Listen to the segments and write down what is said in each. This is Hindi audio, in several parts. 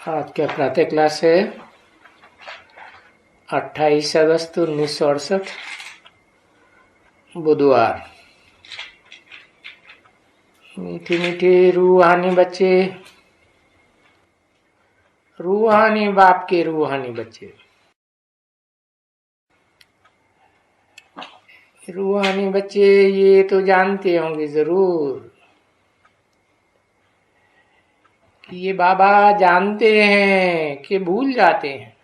आज क्या प्रातः क्लास है? 28 अगस्त 1968 बुधवार। मीठी मीठी रूहानी बच्चे, रूहानी बाप के रूहानी बच्चे, रूहानी बच्चे ये तो जानते होंगे जरूर कि ये बाबा जानते हैं कि भूल जाते हैं,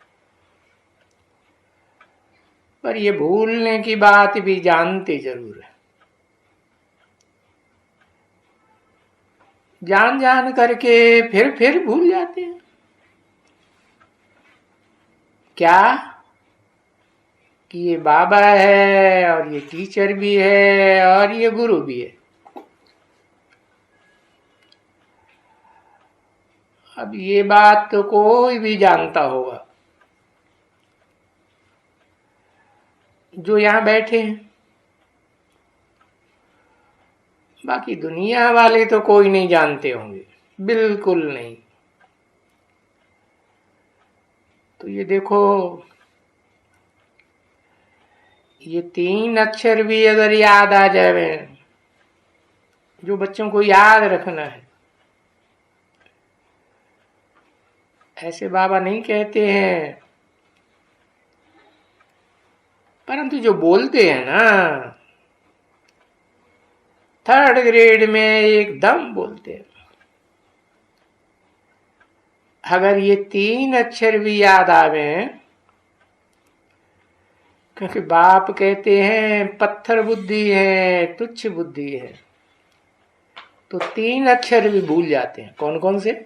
पर ये भूलने की बात भी जानते जरूर है। जान जान करके फिर भूल जाते हैं। क्या कि ये बाबा है और ये टीचर भी है और ये गुरु भी है। अब ये बात तो कोई भी जानता होगा जो यहां बैठे हैं, बाकी दुनिया वाले तो कोई नहीं जानते होंगे, बिल्कुल नहीं। तो ये देखो, ये 3 अक्षर भी अगर याद आ जाए, जो बच्चों को याद रखना है, ऐसे बाबा नहीं कहते हैं, परंतु जो बोलते हैं ना, 3rd ग्रेड में एकदम बोलते हैं। अगर ये 3 अक्षर भी याद आवे, क्योंकि बाप कहते हैं पत्थर बुद्धि है, तुच्छ बुद्धि है, तो 3 अक्षर भी भूल जाते हैं। कौन कौन से?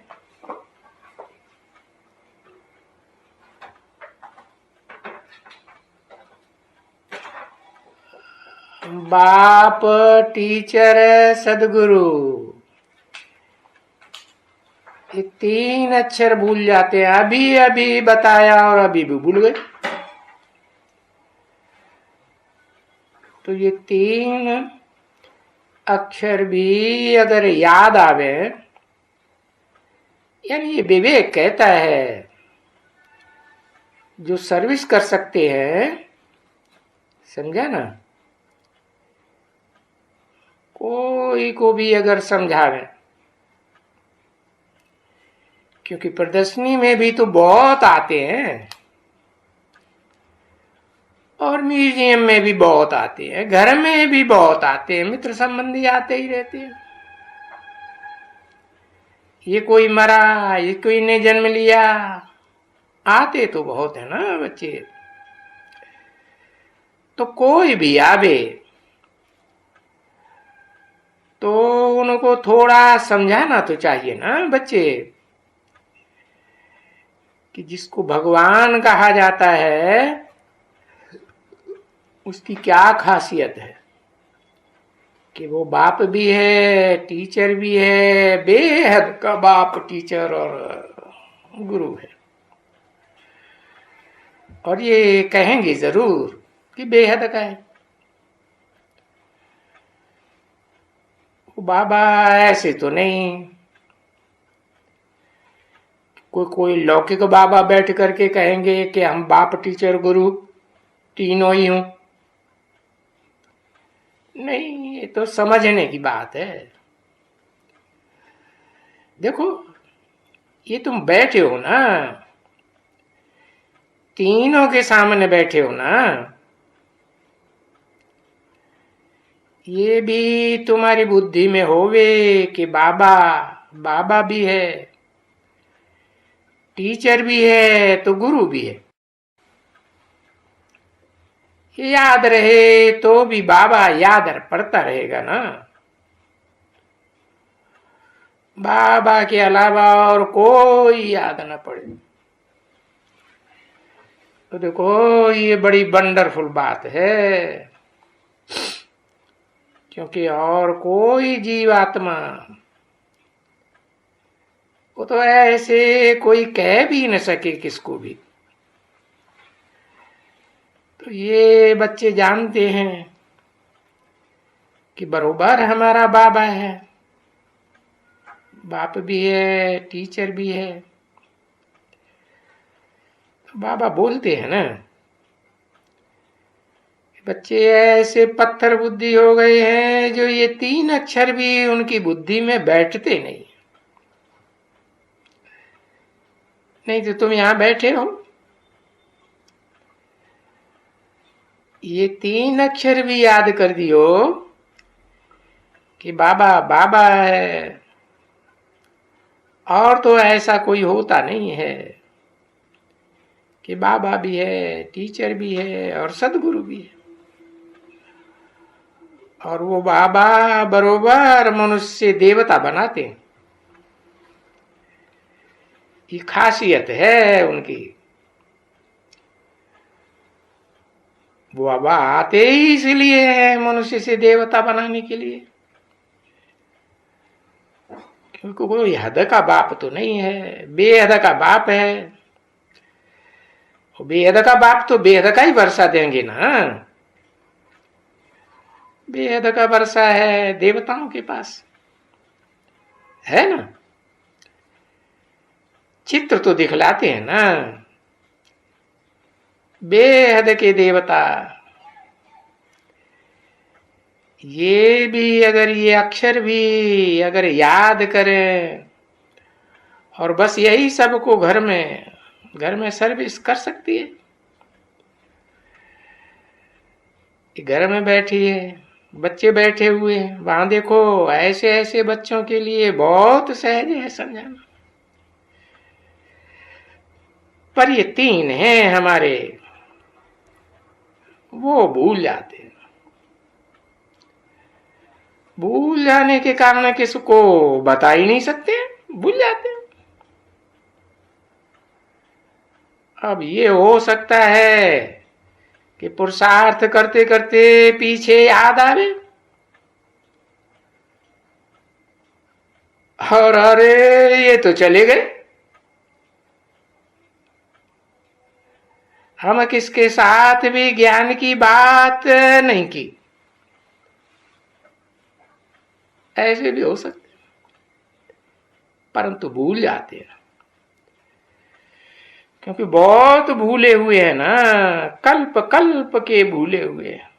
बाप, टीचर, सदगुरु, ये 3 अक्षर भूल जाते हैं। अभी अभी बताया और अभी भी भूल गए। तो ये 3 अक्षर भी अगर याद आवे, यानी ये विवेक कहता है जो सर्विस कर सकते हैं, समझा ना, कोई को भी अगर समझावे, क्योंकि प्रदर्शनी में भी तो बहुत आते हैं और म्यूजियम में भी बहुत आते हैं, घर में भी बहुत आते हैं, मित्र संबंधी आते ही रहते हैं। ये कोई मरा, ये कोई ने जन्म लिया, आते तो बहुत है ना बच्चे। तो कोई भी आवे तो उनको थोड़ा समझाना तो चाहिए ना बच्चे, कि जिसको भगवान कहा जाता है उसकी क्या खासियत है, कि वो बाप भी है, टीचर भी है, बेहद का बाप, टीचर और गुरु है। और ये कहेंगे जरूर कि बेहद का है। बाबा ऐसे तो नहीं, कोई लौकिक बाबा बैठ करके कहेंगे कि हम बाप, टीचर, गुरु तीनों ही हूं। नहीं, ये तो समझने की बात है। देखो, ये तुम बैठे हो ना, तीनों के सामने बैठे हो ना, ये भी तुम्हारी बुद्धि में होवे कि बाबा, बाबा भी है, टीचर भी है, तो गुरु भी है। ये याद रहे तो भी बाबा याद पड़ता रहेगा ना। बाबा के अलावा और कोई याद न पड़े तो देखो, ये बड़ी वंडरफुल बात है, क्योंकि और कोई जीवात्मा वो तो ऐसे कोई कह भी न सके किसको भी। तो ये बच्चे जानते हैं कि बरोबर हमारा बाबा है, बाप भी है, टीचर भी है, बाबा बोलते हैं ना, बच्चे ऐसे पत्थर बुद्धि हो गए हैं जो ये 3 अक्षर भी उनकी बुद्धि में बैठते नहीं। नहीं तो तुम यहां बैठे हो, ये 3 अक्षर भी याद कर दियो कि बाबा बाबा है, और तो ऐसा कोई होता नहीं है कि बाबा भी है, टीचर भी है और सदगुरु भी है। और वो बाबा बरोबर मनुष्य देवता बनाते हैं, ये खासियत है उनकी। वो बाबा आते ही इसलिए है मनुष्य से देवता बनाने के लिए, क्योंकि कोई हद का बाप तो नहीं है, बेहद का बाप है। बेहद का बाप तो बेहद का ही वर्षा देंगे ना, बेहद का वर्षा है देवताओं के पास, है ना। चित्र तो दिखलाते हैं ना बेहद के देवता। ये भी अगर ये अक्षर भी अगर याद करें और बस यही सबको घर में सर्विस कर सकती है। घर में बैठी है, बच्चे बैठे हुए हैं वहां, देखो ऐसे ऐसे बच्चों के लिए बहुत सहज है समझाना। पर ये 3 हैं हमारे, वो भूल जाते हैं। भूल जाने के कारण किसको बता ही नहीं सकते, भूल जाते हैं। अब ये हो सकता है कि पुरुषार्थ करते करते पीछे याद आवे और अरे ये तो चले गए, हम किसके साथ भी ज्ञान की बात नहीं की, ऐसे भी हो सकते, परंतु भूल जाते हैं क्योंकि बहुत भूले हुए हैं ना, कल्प कल्प के भूले हुए हैं।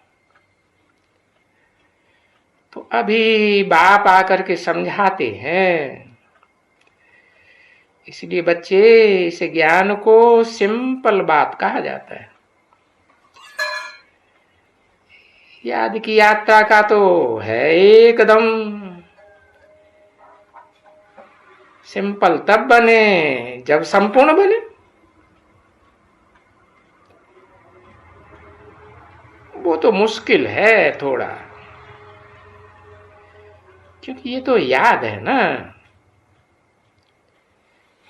तो अभी बाप आकर के समझाते हैं, इसलिए बच्चे इस ज्ञान को सिंपल बात कहा जाता है। याद की यात्रा का तो है एकदम सिंपल, तब बने जब संपूर्ण बने। वो तो मुश्किल है थोड़ा, क्योंकि ये तो याद है ना,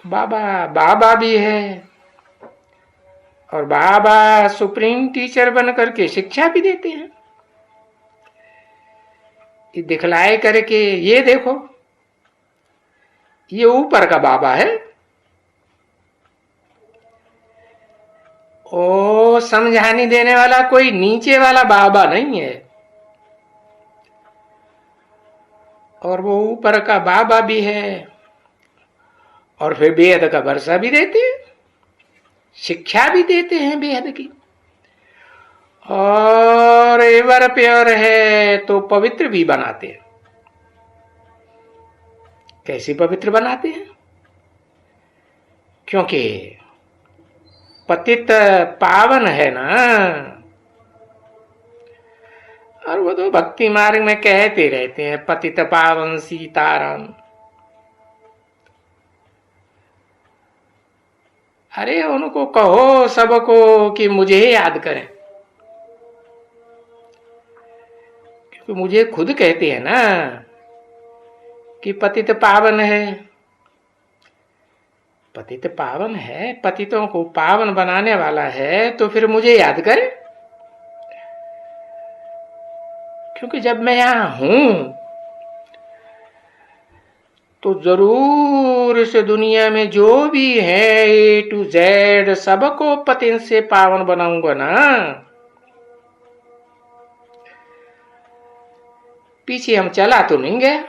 बाबा बाबा भी है और बाबा सुप्रीम टीचर बन करके शिक्षा भी देते हैं। ये दिखलाए करके ये देखो, ये ऊपर का बाबा है, ओ समझाने देने वाला कोई नीचे वाला बाबा नहीं है। और वो ऊपर का बाबा भी है और फिर बेहद का वर्षा भी देते हैं, शिक्षा भी देते हैं बेहद की, और एवर प्योर है तो पवित्र भी बनाते हैं। कैसे पवित्र बनाते हैं? क्योंकि पतित पावन है ना, और वो तो भक्ति मार्ग में कहते रहते हैं पतित पावन सीताराम। अरे उनको कहो सबको कि मुझे याद करें, क्योंकि मुझे खुद कहते हैं ना कि पतित पावन है। पतित पावन है, पतितों को पावन बनाने वाला है, तो फिर मुझे याद करें, क्योंकि जब मैं यहां हूं तो जरूर इस दुनिया में जो भी है A to Z सबको पतिन से पावन बनाऊंगा ना। पीछे हम चला तो नहीं गए,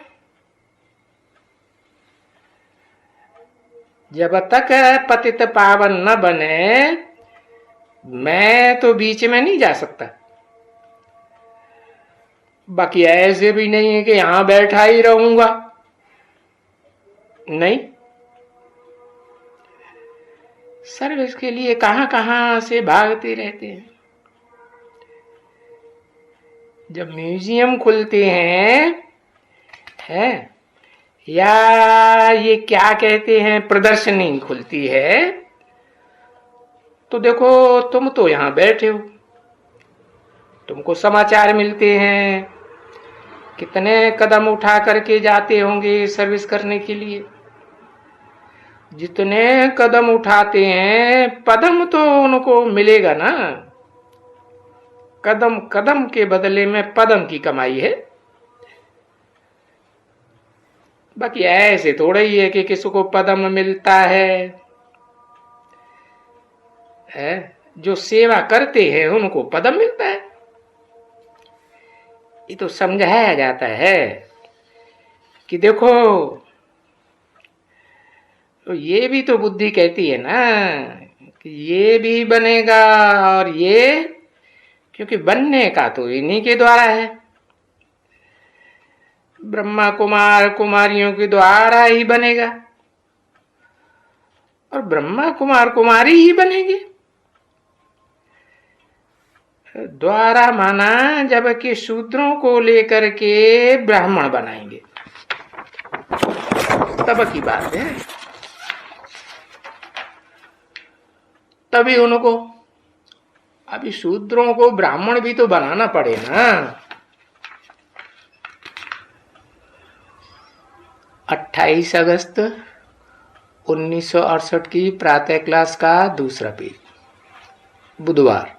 जब तक पतित पावन न बने मैं तो बीच में नहीं जा सकता। बाकी ऐसे भी नहीं है कि यहां बैठा ही रहूंगा, नहीं। सर्विस के लिए कहां कहां से भागते रहते हैं। जब म्यूजियम खुलते हैं या ये क्या कहते हैं प्रदर्शनी खुलती है, तो देखो तुम तो यहां बैठे हो, तुमको समाचार मिलते हैं, कितने कदम उठा करके जाते होंगे सर्विस करने के लिए। जितने कदम उठाते हैं पदम तो उनको मिलेगा ना, कदम कदम के बदले में पदम की कमाई है। बाकी ऐसे थोड़ा ही है कि किसी को पदम मिलता है, जो सेवा करते हैं उनको पदम मिलता है। ये तो समझाया जाता है कि देखो, तो ये भी तो बुद्धि कहती है ना कि ये भी बनेगा और ये, क्योंकि बनने का तो इन्हीं के द्वारा है, ब्रह्मा कुमार कुमारियों के द्वारा ही बनेगा और ब्रह्मा कुमार कुमारी ही बनेंगे। द्वारा माना जबकि शूद्रों को लेकर के ब्राह्मण बनाएंगे, तब की बात है। तभी उनको, अभी शूद्रों को ब्राह्मण भी तो बनाना पड़े ना। 28 अगस्त 1968 की प्रातः क्लास का दूसरा पेज, बुधवार।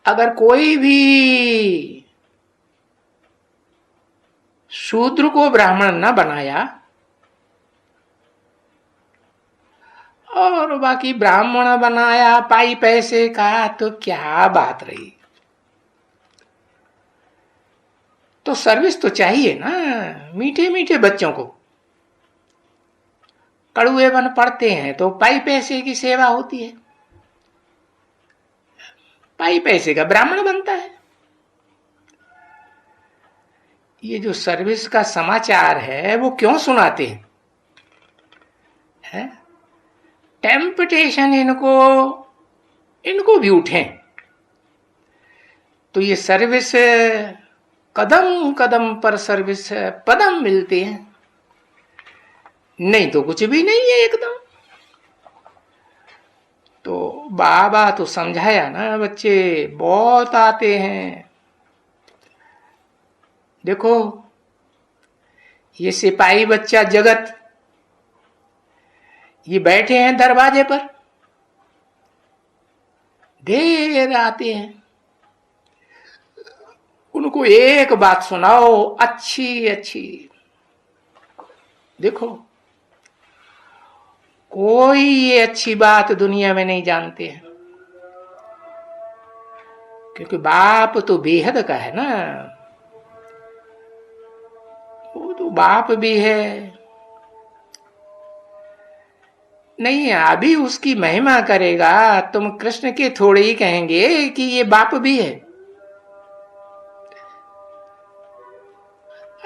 अगर कोई भी शूद्र को ब्राह्मण न बनाया और बाकी ब्राह्मण बनाया पाई पैसे का, तो क्या बात रही। तो सर्विस तो चाहिए ना। मीठे मीठे बच्चों को कड़ुए बन पड़ते हैं तो पाई पैसे की सेवा होती है, पाई पैसे का ब्राह्मण बनता है। ये जो सर्विस का समाचार है वो क्यों सुनाते हैं? टेम्पटेशन इनको भी उठे तो ये सर्विस, कदम कदम पर सर्विस पदम मिलते हैं, नहीं तो कुछ भी नहीं है एकदम। तो बाबा तो समझाया ना, बच्चे बहुत आते हैं। देखो ये सिपाही बच्चा जगत, ये बैठे हैं दरवाजे पर, देर आते हैं। उनको एक बात सुनाओ अच्छी अच्छी, देखो कोई ये अच्छी बात दुनिया में नहीं जानते हैं, क्योंकि बाप तो बेहद का है ना, वो तो बाप भी है। नहीं अभी उसकी महिमा करेगा, तुम कृष्ण के थोड़े ही कहेंगे कि ये बाप भी है।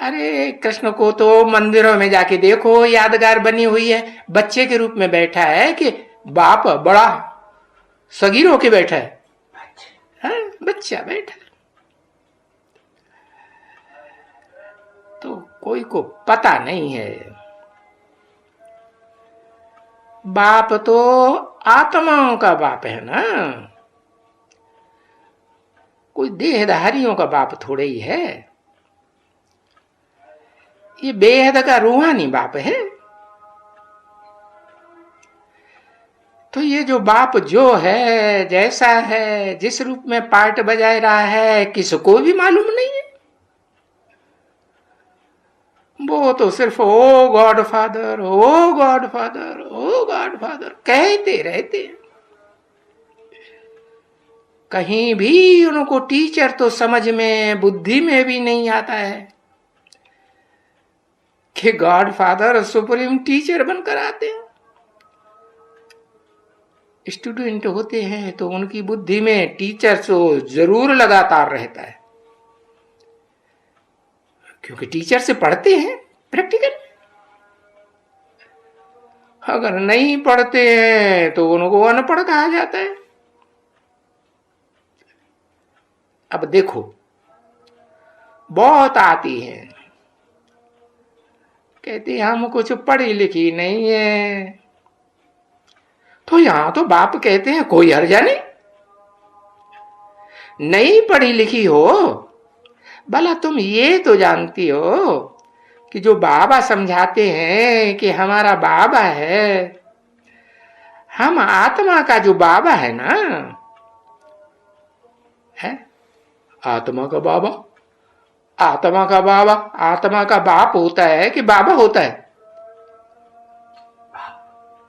अरे कृष्ण को तो मंदिरों में जाके देखो, यादगार बनी हुई है, बच्चे के रूप में बैठा है कि बाप बड़ा सगीर होके बैठा है, बच्चा बैठा है। तो कोई को पता नहीं है, बाप तो आत्माओं का बाप है ना, कोई देहधारियों का बाप थोड़े ही है। ये बेहद का रूहानी बाप है। तो ये जो बाप जो है, जैसा है, जिस रूप में पार्ट बजा रहा है, किसको भी मालूम नहीं है। वो तो सिर्फ ओ गॉड फादर, ओ गॉड फादर, ओ गॉड फादर कहते रहते हैं। कहीं भी उनको टीचर तो समझ में, बुद्धि में भी नहीं आता है कि गॉड फादर सुप्रीम टीचर बनकर आते हैं। स्टूडेंट होते हैं तो उनकी बुद्धि में टीचर तो जरूर लगातार रहता है, क्योंकि टीचर से पढ़ते हैं प्रैक्टिकल। अगर नहीं पढ़ते हैं तो उनको अनपढ़ कहा जाता है। अब देखो, बहुत आती हैं, कहती हम कुछ पढ़ी लिखी नहीं है। तो यहां तो बाप कहते हैं कोई हर्जा नहीं, नहीं पढ़ी लिखी हो, भला तुम ये तो जानती हो कि जो बाबा समझाते हैं कि हमारा बाबा है, हम आत्मा का जो बाबा है ना, है आत्मा का बाबा। आत्मा का बाबा आत्मा का बाप होता है कि बाबा होता है?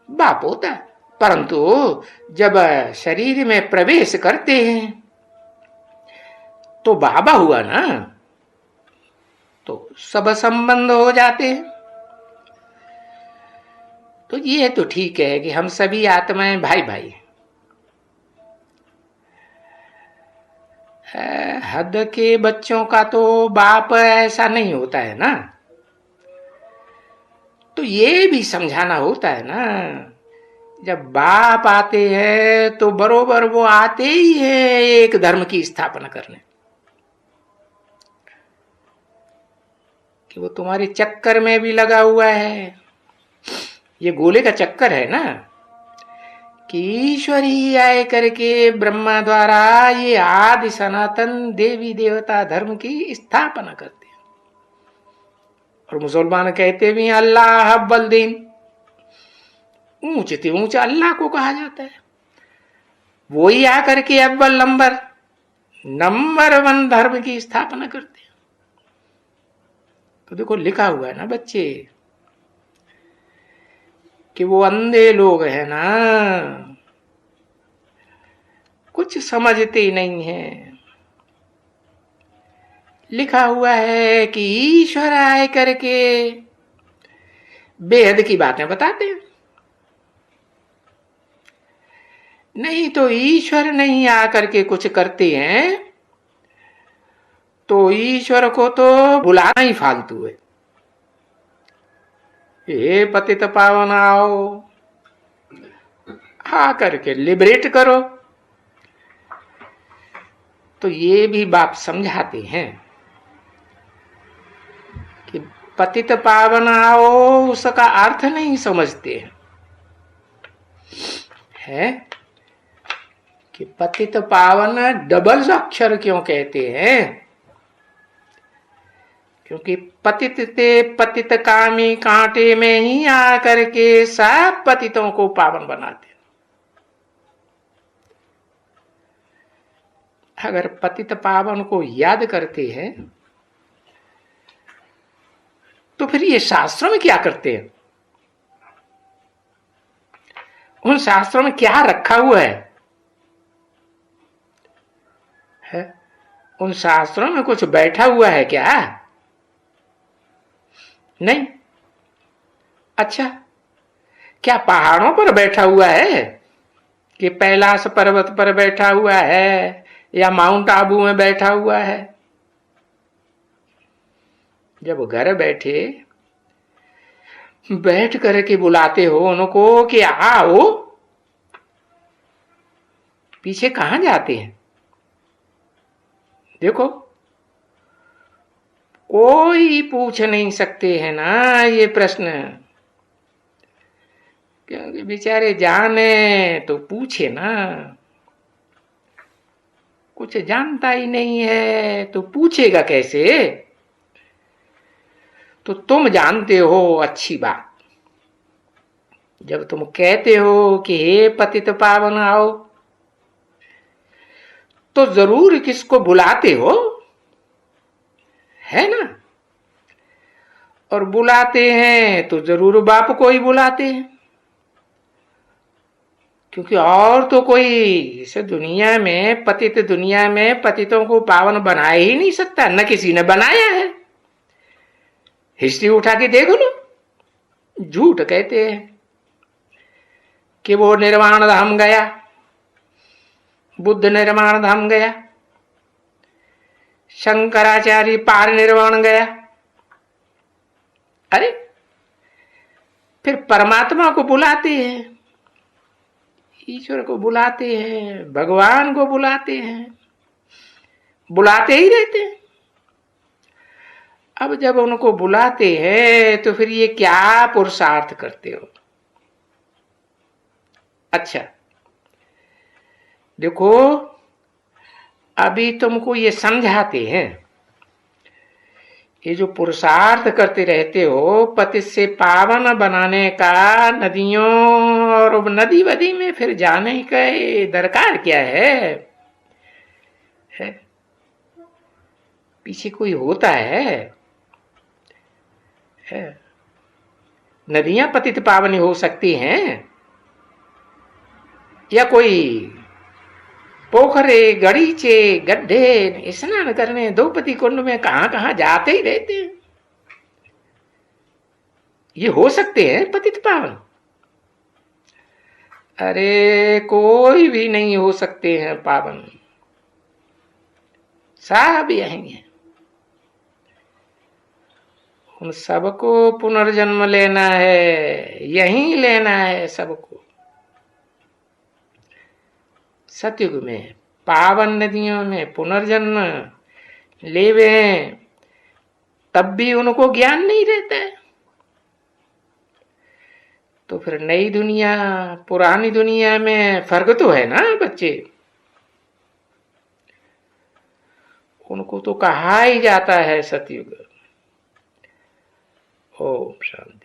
बाप होता है। परंतु जब शरीर में प्रवेश करते हैं तो बाबा हुआ ना, तो सब संबंध हो जाते हैं। तो ये तो ठीक है कि हम सभी आत्माएं भाई भाई। हद के बच्चों का तो बाप ऐसा नहीं होता है ना, तो ये भी समझाना होता है ना, जब बाप आते हैं तो बरोबर वो आते ही है एक धर्म की स्थापना करने, कि वो तुम्हारे चक्कर में भी लगा हुआ है। ये गोले का चक्कर है ना, कि ईश्वर ही आए करके ब्रह्मा द्वारा ये आदि सनातन देवी देवता धर्म की स्थापना करते हैं। और मुसलमान कहते भी अल्लाह अव्वल दिन, ऊंचे से ऊंचा अल्लाह को कहा जाता है। वो ही आकर के अव्वल नंबर 1 धर्म की स्थापना करते हैं। तो देखो लिखा हुआ है ना बच्चे, कि वो अंधे लोग हैं ना, कुछ समझते नहीं है। लिखा हुआ है कि ईश्वर आए करके बेहद की बातें बताते हैं। नहीं तो ईश्वर नहीं आकर के कुछ करते हैं, तो ईश्वर को तो बुलाना ही फालतू है। हे पतित पावन आओ, आकर के लिबरेट करो। तो ये भी बाप समझाते हैं कि पतित पावन आओ उसका अर्थ नहीं समझते हैं, है कि पतित पावन डबल अक्षर क्यों कहते हैं? क्योंकि पतित ते पतित कामी कांटे में ही आकर के सब पतितों को पावन बनाते हैं। अगर पतित पावन को याद करते हैं तो फिर ये शास्त्रों में क्या करते हैं? उन शास्त्रों में क्या रखा हुआ है? उन शास्त्रों में कुछ बैठा हुआ है क्या? नहीं। अच्छा, क्या पहाड़ों पर बैठा हुआ है कि कैलाश पर्वत पर बैठा हुआ है या माउंट आबू में बैठा हुआ है? जब घर बैठ करके बुलाते हो उनको कि आओ, पीछे कहां जाते हैं? देखो, कोई पूछ नहीं सकते हैं ना ये प्रश्न, क्योंकि बेचारे जाने तो पूछे ना, कुछ जानता ही नहीं है तो पूछेगा कैसे? तो तुम जानते हो, अच्छी बात। जब तुम कहते हो कि हे पतित पावन आओ, तो जरूर किसको बुलाते हो, है ना? और बुलाते हैं तो जरूर बाप को ही बुलाते हैं, क्योंकि और तो कोई इस दुनिया में पतितों को पावन बना ही नहीं सकता, न किसी ने बनाया है। हिस्ट्री उठा के देख लो, झूठ कहते हैं कि वो निर्वाण धाम गया, बुद्ध निर्वाण धाम गया, शंकराचार्य पार निर्वाण गया। अरे फिर परमात्मा को बुलाते हैं, ईश्वर को बुलाते हैं, भगवान को बुलाते हैं, बुलाते ही रहते हैं। अब जब उनको बुलाते हैं तो फिर ये क्या पुरुषार्थ करते हो? अच्छा देखो, अभी तुमको ये समझाते हैं, ये जो पुरुषार्थ करते रहते हो पति से पावन बनाने का, नदियों और नदी वदी में फिर जाने का दरकार क्या है? पीछे कोई होता है? नदियां पतित पावनी हो सकती हैं या कोई पोखरे, गड़ीचे, गड्ढे स्नान करने द्रौपदी कुंड में कहां कहां जाते ही रहते हैं। ये हो सकते हैं पतित पावन? अरे कोई भी नहीं हो सकते हैं पावन, सब यही है। उन सबको पुनर्जन्म लेना है, यहीं लेना है सबको। सतयुग में पावन नदियों में पुनर्जन्म लेवे, तब भी उनको ज्ञान नहीं रहता है। तो फिर नई दुनिया पुरानी दुनिया में फर्क तो है ना बच्चे। उनको तो कहा ही जाता है सतयुग। ओम शांति।